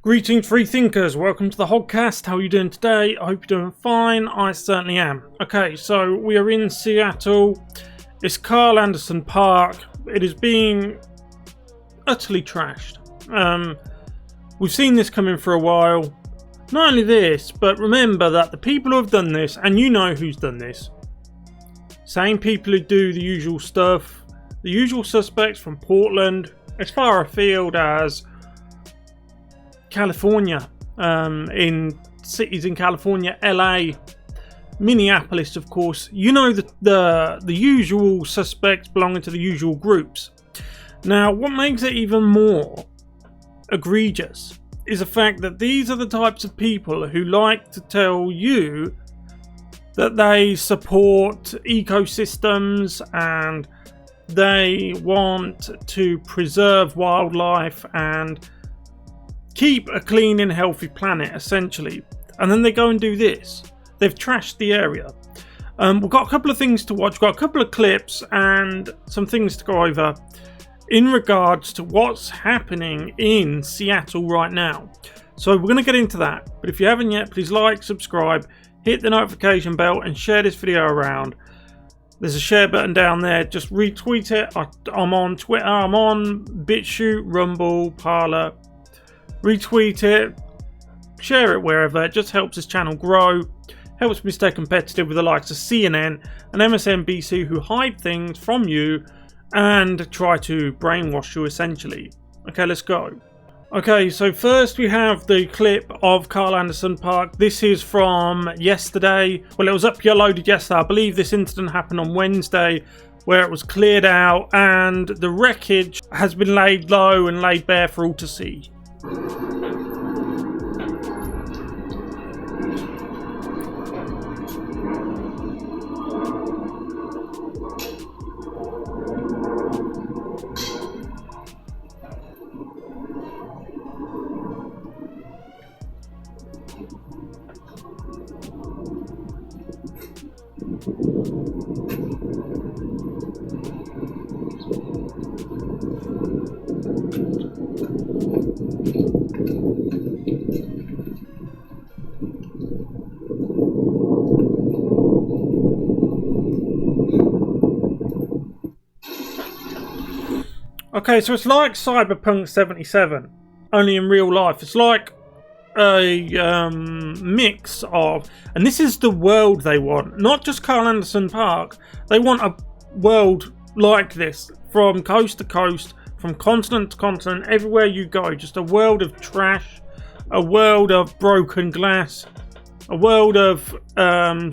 Greetings, free thinkers. Welcome to the Hoggcast. How are you doing today? I hope you're doing fine. I certainly am. Okay, so we are in Seattle. It's Carl Anderson Park. It is being utterly trashed. We've seen this coming for a while. Not only this, but remember that the people who have done this, and you know who's done this, same people who do the usual stuff, the usual suspects from Portland, as far afield as California, in cities in California, LA, Minneapolis, of course. You know the usual suspects belonging to the usual groups. Now, what makes it even more egregious is the fact that these are the types of people who like to tell you that they support ecosystems and they want to preserve wildlife and keep a clean and healthy planet, essentially. And then they go and do this. They've trashed the area. We've got a couple of things to watch. We've got a couple of clips and some things to go over in regards to what's happening in Seattle right now. So we're going to get into that. But if you haven't yet, please like, subscribe, hit the notification bell and share this video around. There's a share button down there. Just retweet it. I'm on Twitter. I'm on BitChute, Rumble, Parler. Retweet it, share it wherever. It just helps this channel grow, helps me stay competitive with the likes of CNN and MSNBC, who hide things from you and try to brainwash you, essentially. Okay, let's go. Okay, so first we have the clip of Carl Anderson Park. This is from yesterday. Well, it was uploaded yesterday. I believe this incident happened on Wednesday, where it was cleared out and the wreckage has been laid low and laid bare for all to see. Okay, so it's like Cyberpunk 77, only in real life. It's like a mix of, and this is the world they want, not just Carl Anderson Park. They want a world like this, from coast to coast, from continent to continent, everywhere you go. Just a world of trash, a world of broken glass, a world of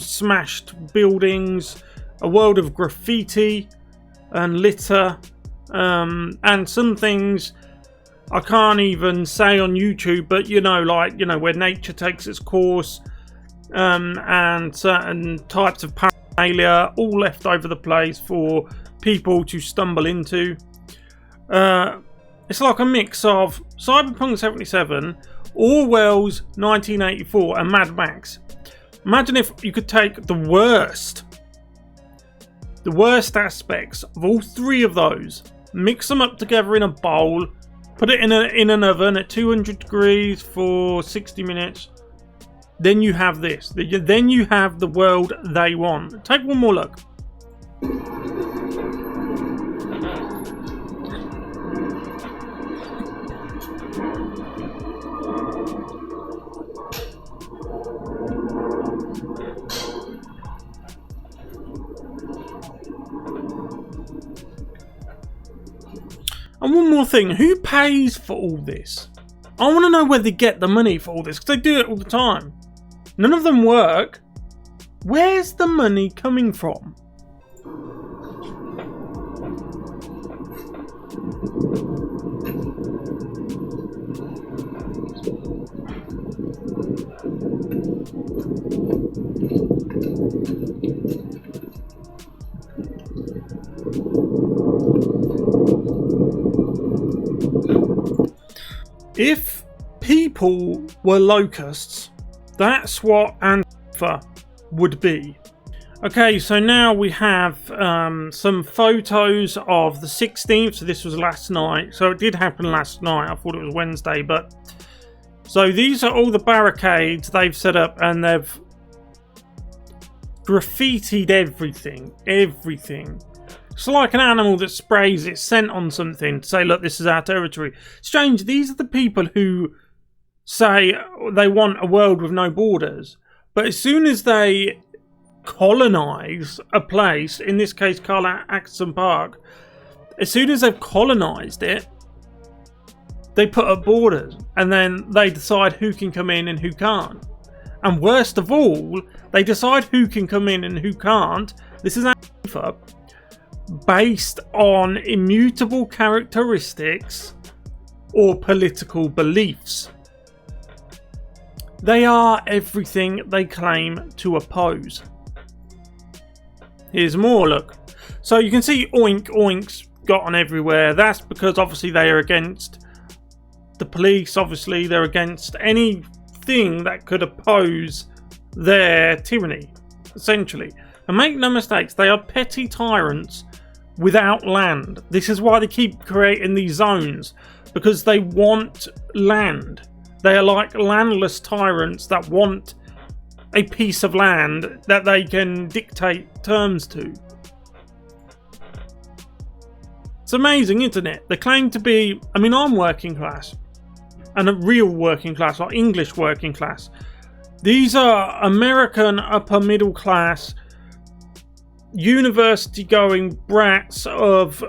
smashed buildings, a world of graffiti and litter. And some things I can't even say on YouTube, but where nature takes its course, and certain types of paraphernalia all left over the place for people to stumble into. It's like a mix of Cyberpunk 77, Orwell's 1984 and Mad Max. Imagine if you could take the worst aspects of all three of those, mix them up together in a bowl, put it in an oven at 200 degrees for 60 minutes. Then you have this. Then you have the world they want. Take one more look. And one more thing, who pays for all this? I want to know where they get the money for all this, because they do it all the time. None of them work. Where's the money coming from? If people were locusts, that's what Antifa would be. Okay, so now we have some photos of the 16th. So this was last night. So it did happen last night. I thought it was Wednesday, but So these are all the barricades they've set up, and they've graffitied everything. It's like an animal that sprays its scent on something to say, look, this is our territory. Strange, these are the people who say they want a world with no borders. But as soon as they colonise a place, in this case Carl Atkinson Park, as soon as they've colonised it, they put up borders, and then they decide who can come in and who can't. And worst of all, they decide who can come in and who can't. This is Antifa, based on immutable characteristics or political beliefs. They are everything they claim to oppose. Here's more, look. So you can see oink's gotten everywhere. That's because obviously they are against the police. Obviously they're against anything that could oppose their tyranny, essentially. And make no mistakes, they are petty tyrants without land. This is why they keep creating these zones, because they want land. They are like landless tyrants that want a piece of land that they can dictate terms to. It's amazing, isn't it? They claim to be, I mean, I'm working class, and a real working class, or English working class. These are American upper middle class, university going brats of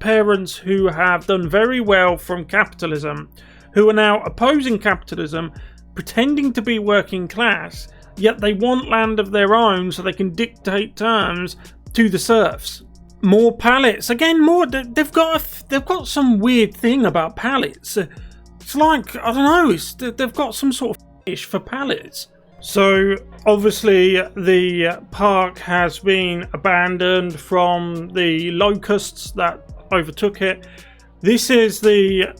parents who have done very well from capitalism, who are now opposing capitalism, pretending to be working class, yet they want land of their own so they can dictate terms to the serfs. More pallets. Again, more. They've got some weird thing about pallets. It's like, I don't know, they've got some sort of fetish for pallets. So obviously the park has been abandoned from the locusts that overtook it. This is the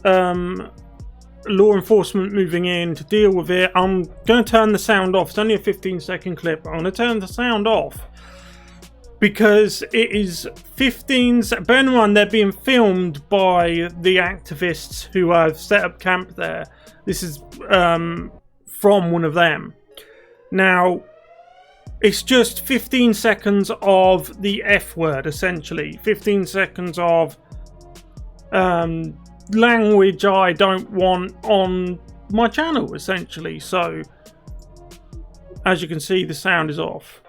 law enforcement moving in to deal with it. I'm going to turn the sound off. It's only a 15-second clip. I'm going to turn the sound off because it is 15. Bear in mind, they're being filmed by the activists who have set up camp there. This is from one of them. Now, it's just 15 seconds of the F word, essentially. 15 seconds of language I don't want on my channel, essentially. So, as you can see, the sound is off.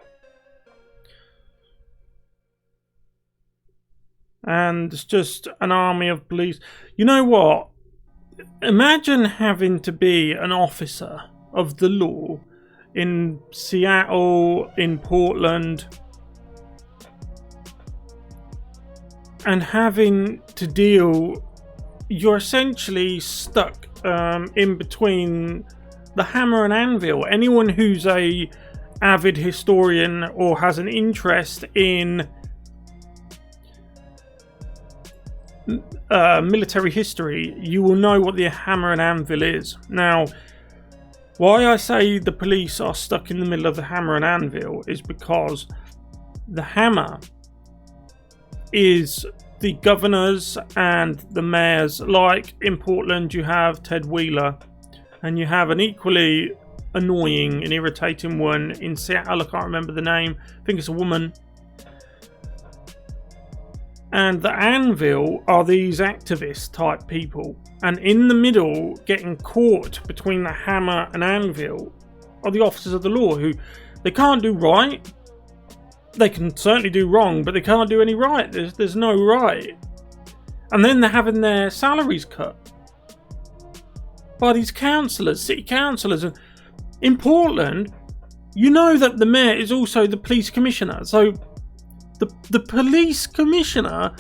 And it's just an army of police. You know what? Imagine having to be an officer of the law in Seattle, in Portland, and having to deal, you're essentially stuck in between the hammer and anvil. Anyone who's a avid historian or has an interest in military history, you will know what the hammer and anvil is. Now, why I say the police are stuck in the middle of the hammer and anvil is because the hammer is the governors and the mayors. Like in Portland, you have Ted Wheeler, and you have an equally annoying and irritating one in Seattle. I can't remember the name. I think it's a woman. And the anvil are these activist type people. And in the middle, getting caught between the hammer and anvil, are the officers of the law, who they can't do right. They can certainly do wrong, but they can't do any right. There's no right. And then they're having their salaries cut by these councillors, city councillors. And in Portland, you know that the mayor is also the police commissioner. So the police commissioner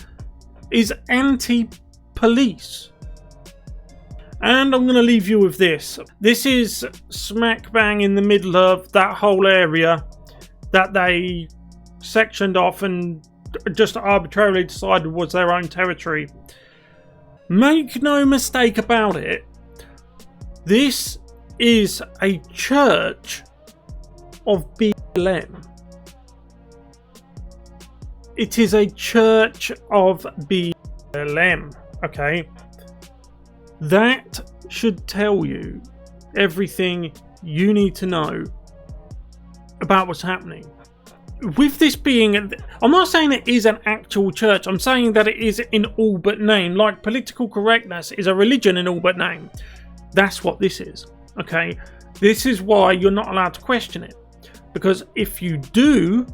is anti-police. And I'm going to leave you with this. This is smack bang in the middle of that whole area that they sectioned off and just arbitrarily decided was their own territory. Make no mistake about it, this is a church of BLM. It is a church of BLM, okay? That should tell you everything you need to know about what's happening. With this being, I'm not saying it is an actual church, I'm saying that it is in all but name. Like political correctness is a religion in all but name. That's what this is, okay? This is why you're not allowed to question it. Because if you do,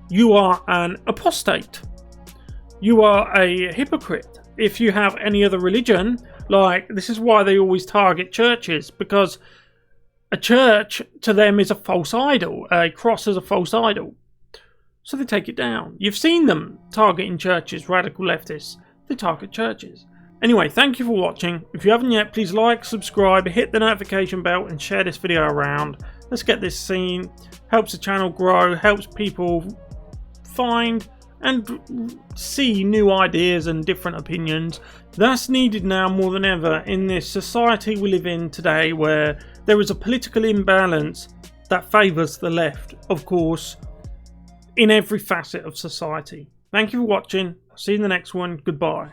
you are an apostate. You are a hypocrite. If you have any other religion, like, this is why they always target churches, because a church to them is a false idol. A cross is a false idol. So they take it down. You've seen them targeting churches, radical leftists. They target churches. Anyway, thank you for watching. If you haven't yet, please like, subscribe, hit the notification bell and share this video around. Let's get this seen. Helps the channel grow, helps people find and see new ideas and different opinions. That's needed now more than ever in this society we live in today, where there is a political imbalance that favours the left, of course, in every facet of society. Thank you for watching. See you in the next one. Goodbye.